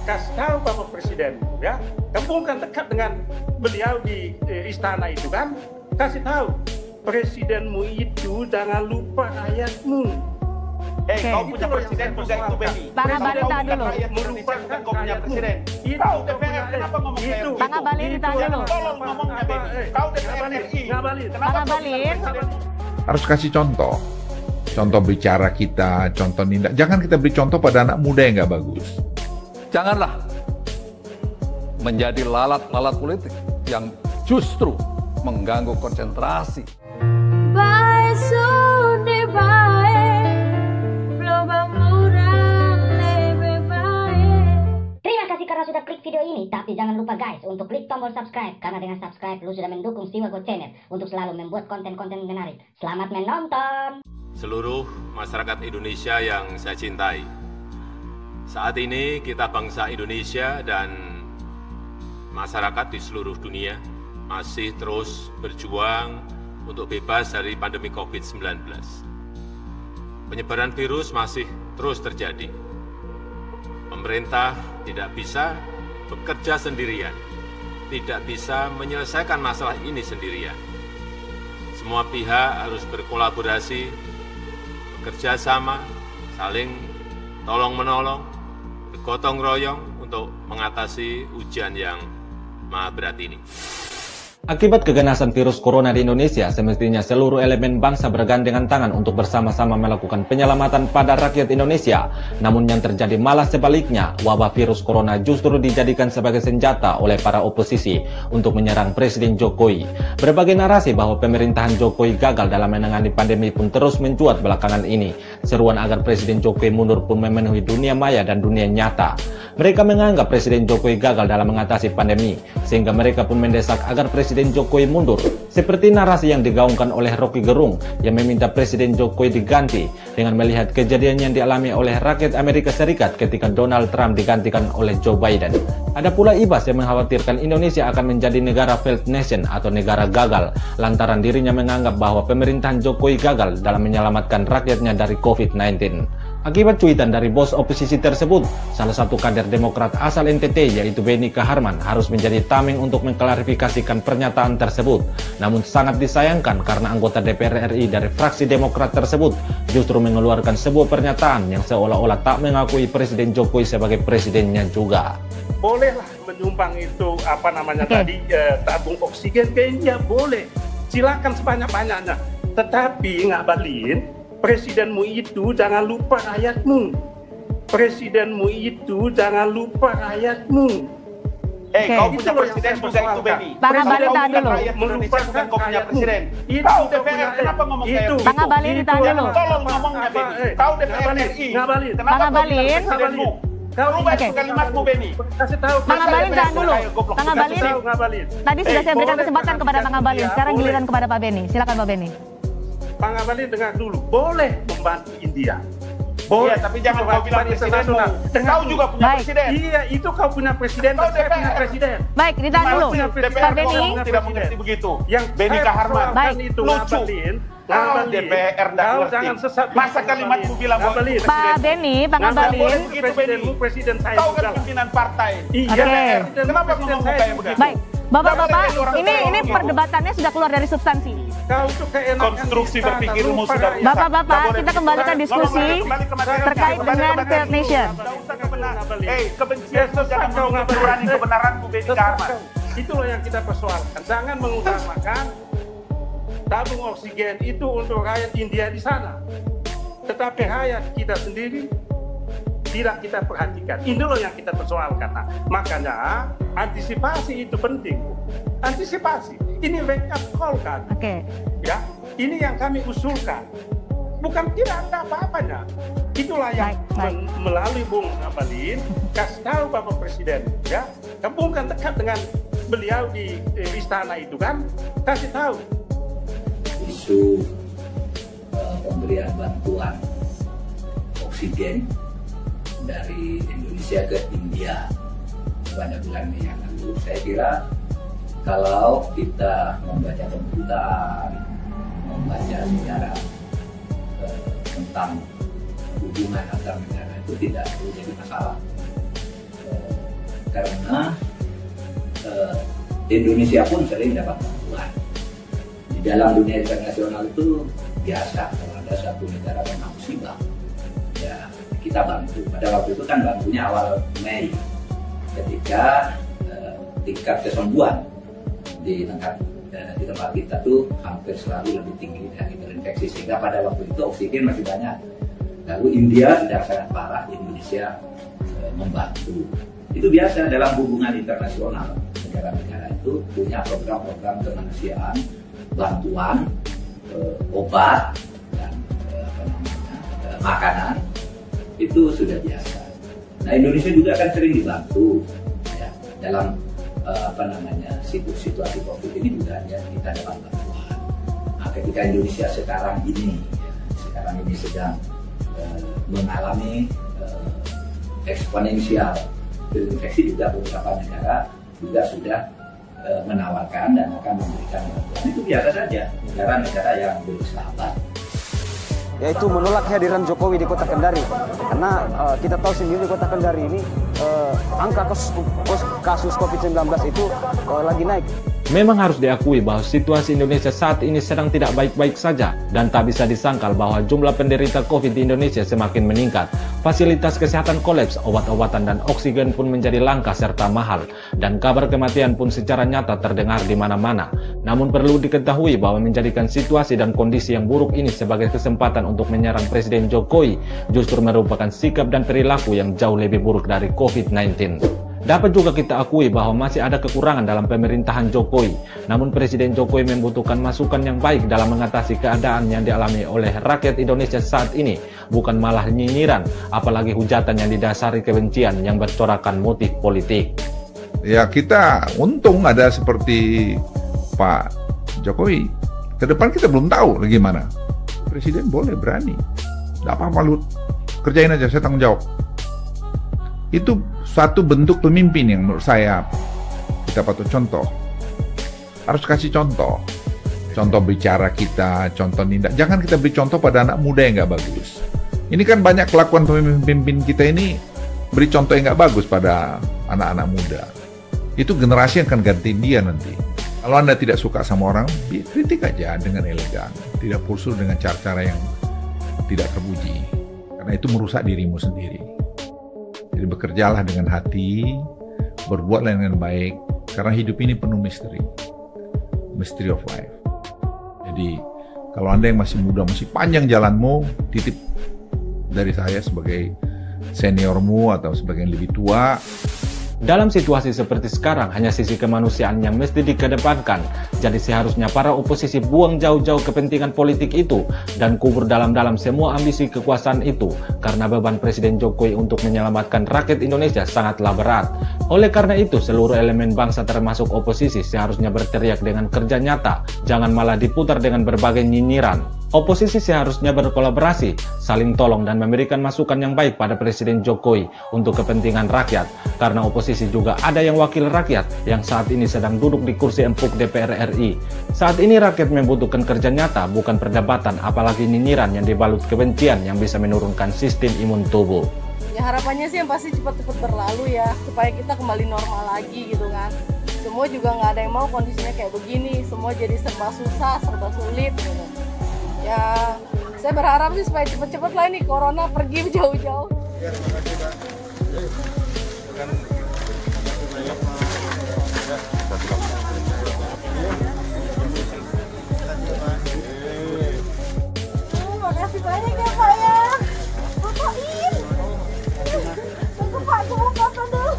kasih tahu Bapak Presiden, ya, kamu kan dekat dengan beliau di istana itu kan, kasih tahu presidenmu itu jangan lupa rakyatmu. Kau punya presiden juga itu, Benny. Bang Abalin tahan dulu. Melupakan kau punya presiden. Kau DPR, kenapa ngomong kayak gitu? Bang Abalin tahan dulu. Tolong ngomongnya, Benny. Kau DPR RI. Bang Abalin. Harus kasih contoh. Contoh bicara kita, contoh nindak. Jangan kita beri contoh pada anak muda yang nggak bagus. Janganlah menjadi lalat-lalat politik yang justru mengganggu konsentrasi. Terima kasih karena sudah klik video ini, tapi jangan lupa guys untuk klik tombol subscribe, karena dengan subscribe lu sudah mendukung Siwago Channel untuk selalu membuat konten-konten menarik. Selamat menonton. Seluruh masyarakat Indonesia yang saya cintai, saat ini kita bangsa Indonesia dan masyarakat di seluruh dunia masih terus berjuang untuk bebas dari pandemi COVID-19. Penyebaran virus masih terus terjadi. Pemerintah tidak bisa bekerja sendirian, tidak bisa menyelesaikan masalah ini sendirian. Semua pihak harus berkolaborasi, bekerja sama, saling tolong-menolong, bergotong royong untuk mengatasi ujian yang maha berat ini. Akibat keganasan virus corona di Indonesia, semestinya seluruh elemen bangsa bergandengan tangan untuk bersama-sama melakukan penyelamatan pada rakyat Indonesia. Namun yang terjadi malah sebaliknya, wabah virus corona justru dijadikan sebagai senjata oleh para oposisi untuk menyerang Presiden Jokowi. Berbagai narasi bahwa pemerintahan Jokowi gagal dalam menangani pandemi pun terus mencuat belakangan ini. Seruan agar Presiden Jokowi mundur pun memenuhi dunia maya dan dunia nyata. Mereka menganggap Presiden Jokowi gagal dalam mengatasi pandemi, sehingga mereka pun mendesak agar Presiden Jokowi mundur. Seperti narasi yang digaungkan oleh Rocky Gerung yang meminta Presiden Jokowi diganti dengan melihat kejadian yang dialami oleh rakyat Amerika Serikat ketika Donald Trump digantikan oleh Joe Biden. Ada pula Ibas yang mengkhawatirkan Indonesia akan menjadi negara failed nation atau negara gagal lantaran dirinya menganggap bahwa pemerintahan Jokowi gagal dalam menyelamatkan rakyatnya dari COVID-19. Akibat cuitan dari bos oposisi tersebut, salah satu kader Demokrat asal NTT yaitu Benny Kaharman harus menjadi tameng untuk mengklarifikasikan pernyataan tersebut. Namun sangat disayangkan karena anggota DPR RI dari fraksi Demokrat tersebut justru mengeluarkan sebuah pernyataan yang seolah-olah tak mengakui Presiden Jokowi sebagai presidennya juga. Bolehlah menyumbang itu tadi tabung oksigen ke India, boleh. Silakan sebanyak-banyaknya. Tetapi Ngabalin, presidenmu itu jangan lupa rakyatmu. Presidenmu itu jangan lupa rakyatmu. Kau punya presiden juga itu, Benny. Bang Abalin tahan dulu. Melupakan kau punya presiden. Kau DPR, kenapa ngomong kayak gitu? Bang Abalin tahan dulu. Tolong ngomongnya, Benny. Kau DPR RI. Bang Abalin. Kau baca kalimatmu, Benny. Kasih tahu. Bang Abalin tahan dulu. Bang Abalin. Tadi sudah saya berikan kesempatan kepada Bang Abalin. Sekarang giliran kepada Pak Benny. Silakan Pak Benny. Bang Abalin dengar dulu, boleh membantu India. Boleh, iya, tapi jangan kau bilang presidenmu. Kau juga punya presiden. Iya, itu kau punya presiden, kau saya punya presiden. Baik, ditahan dulu. Pak Benny. Tidak mengerti begitu. Yang Benny Kaharman. Baik. Itu lucu. DPR kau jangan sesat. Masa kalimatmu bilang bahwa Pak Benny, Bang Abalin. Presidenmu, presiden saya kau juga. kan pimpinan partai. Iya. Kenapa ngomong kayak begitu? Baik. Bapak-bapak, ini perdebatannya sudah keluar dari substansi. Konstruksi berpikirmu sudah rusak. Bapak-bapak, kita kembalikan diskusi terkait dengan failed nation. Kebencian itu jangan mengurangi kebenaranmu, Benny Kaharman. Itulah yang kita persoalkan. Jangan mengutamakan tabung oksigen itu untuk rakyat India di sana. Tetapi rakyat kita sendiri tidak kita perhatikan. Ini loh yang kita persoalkan. Nah, makanya antisipasi itu penting. Antisipasi. Ini wake up call kan. Oke. Ya, ini yang kami usulkan. Bukan tidak ada apa-apanya. Itulah yang melalui Bung Abalin kasih tahu Bapak Presiden. Ya, kamu kan dekat dengan beliau di istana itu kan, kasih tahu. Isu pemberian bantuan oksigen dari Indonesia ke India pada bulan Mei yang lalu, saya kira kalau kita membaca pemberitaan, membaca sejarah tentang hubungan antar negara itu tidak perlu jadi masalah. karena Indonesia pun sering dapat bantuan. Di dalam dunia internasional itu biasa kalau ada satu negara kena musibah, ya kita bantu. Pada waktu itu kan bantunya awal Mei, ketika tingkat kesembuhan di tempat kita tuh hampir selalu lebih tinggi dari terinfeksi, sehingga pada waktu itu oksigen masih banyak. Lalu India sedang sangat parah, Indonesia membantu. Itu biasa dalam hubungan internasional, negara-negara itu punya program-program kemanusiaan, bantuan, obat, dan makanan, itu sudah biasa. Nah, Indonesia juga kan sering dibantu ya, dalam situasi COVID ini juga ya, kita dapat bantuan. Nah, ketika Indonesia sekarang ini sedang mengalami eksponensial terinfeksi, juga beberapa negara juga sudah menawarkan dan akan memberikan bantuan. Itu biasa saja negara-negara yang bersahabat. Yaitu menolak kehadiran Jokowi di Kota Kendari, karena kita tahu sendiri di Kota Kendari ini angka kasus COVID-19 itu lagi naik. Memang harus diakui bahwa situasi Indonesia saat ini sedang tidak baik-baik saja, dan tak bisa disangkal bahwa jumlah penderita COVID di Indonesia semakin meningkat. Fasilitas kesehatan kolaps, obat-obatan dan oksigen pun menjadi langka serta mahal, dan kabar kematian pun secara nyata terdengar di mana-mana. Namun perlu diketahui bahwa menjadikan situasi dan kondisi yang buruk ini sebagai kesempatan untuk menyerang Presiden Jokowi justru merupakan sikap dan perilaku yang jauh lebih buruk dari COVID-19. Dapat juga kita akui bahwa masih ada kekurangan dalam pemerintahan Jokowi. Namun Presiden Jokowi membutuhkan masukan yang baik dalam mengatasi keadaan yang dialami oleh rakyat Indonesia saat ini, bukan malah nyinyiran, apalagi hujatan yang didasari kebencian yang bercorakan motif politik. Ya, kita untung ada seperti Pak Jokowi. Ke depan kita belum tahu gimana. Presiden boleh, berani. Nggak apa-apa, Lut. Kerjain aja, saya tanggung jawab. Itu suatu bentuk pemimpin yang menurut saya kita patut contoh. Harus kasih contoh. Contoh bicara kita, contoh nindak. Jangan kita beri contoh pada anak muda yang nggak bagus. Ini kan banyak kelakuan pemimpin kita ini beri contoh yang nggak bagus pada anak-anak muda. Itu generasi yang akan gantiin dia nanti. Kalau Anda tidak suka sama orang, kritik aja dengan elegan. Tidak pulsul dengan cara-cara yang tidak terpuji. Karena itu merusak dirimu sendiri. Jadi bekerjalah dengan hati, berbuatlah dengan baik, karena hidup ini penuh misteri. Mystery of life. Jadi kalau Anda yang masih muda, masih panjang jalanmu, titip dari saya sebagai seniormu atau sebagai yang lebih tua. Dalam situasi seperti sekarang, hanya sisi kemanusiaan yang mesti dikedepankan. Jadi seharusnya para oposisi buang jauh-jauh kepentingan politik itu dan kubur dalam-dalam semua ambisi kekuasaan itu, karena beban Presiden Jokowi untuk menyelamatkan rakyat Indonesia sangatlah berat. Oleh karena itu, seluruh elemen bangsa termasuk oposisi seharusnya berteriak dengan kerja nyata, jangan malah diputar dengan berbagai nyinyiran. Oposisi seharusnya berkolaborasi, saling tolong dan memberikan masukan yang baik pada Presiden Jokowi untuk kepentingan rakyat, karena oposisi juga ada yang wakil rakyat yang saat ini sedang duduk di kursi empuk DPR RI. Saat ini rakyat membutuhkan kerja nyata, bukan perdebatan, apalagi nyinyiran yang dibalut kebencian yang bisa menurunkan sistem imun tubuh. Ya harapannya sih yang pasti cepat-cepat berlalu ya, supaya kita kembali normal lagi gitu kan. Semua juga nggak ada yang mau kondisinya kayak begini, semua jadi serba susah, serba sulit gitu. Ya, saya berharap sih supaya cepet-cepet lah ini corona pergi jauh-jauh. Ya, terima kasih, Pak. Makasih banyak ya, Pak ya. Fotoin. Tunggu Pak, gue mau foto dulu.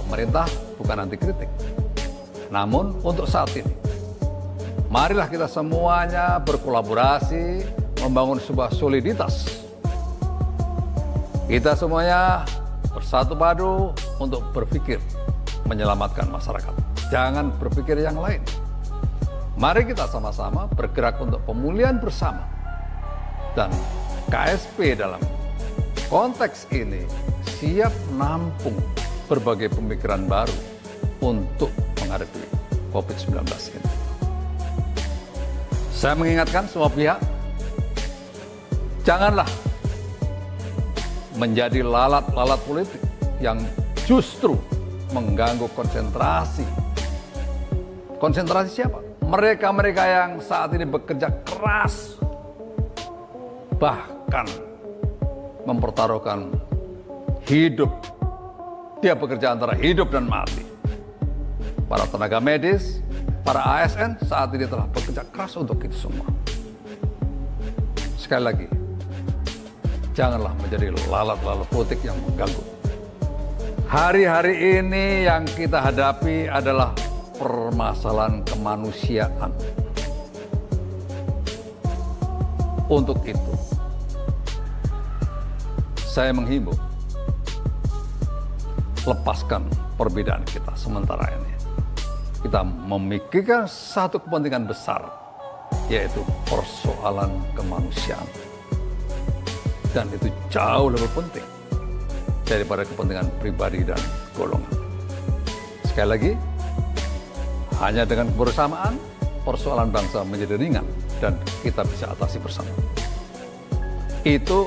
Pemerintah bukan anti kritik. Namun untuk saat ini, marilah kita semuanya berkolaborasi, membangun sebuah soliditas. Kita semuanya bersatu padu untuk berpikir menyelamatkan masyarakat. Jangan berpikir yang lain. Mari kita sama-sama bergerak untuk pemulihan bersama. Dan KSP dalam konteks ini siap nampung berbagai pemikiran baru untuk menghadapi COVID-19 ini. Saya mengingatkan semua pihak, janganlah menjadi lalat-lalat politik yang justru mengganggu konsentrasi. Konsentrasi siapa? Mereka-mereka yang saat ini bekerja keras, bahkan mempertaruhkan hidup. Dia bekerja antara hidup dan mati. Para tenaga medis, para ASN saat ini telah bekerja keras untuk itu semua. Sekali lagi, janganlah menjadi lalat-lalat politik yang mengganggu. Hari-hari ini yang kita hadapi adalah permasalahan kemanusiaan. Untuk itu, saya menghimbau, lepaskan perbedaan kita sementara ini. Kita memikirkan satu kepentingan besar, yaitu persoalan kemanusiaan. Dan itu jauh lebih penting daripada kepentingan pribadi dan golongan. Sekali lagi, hanya dengan kebersamaan, persoalan bangsa menjadi ringan dan kita bisa atasi bersama. Itu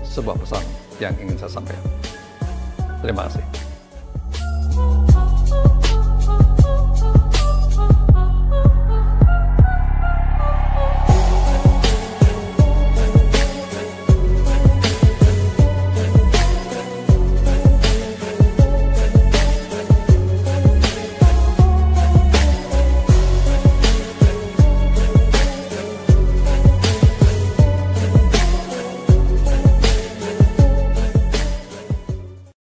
sebuah pesan yang ingin saya sampaikan. Terima kasih.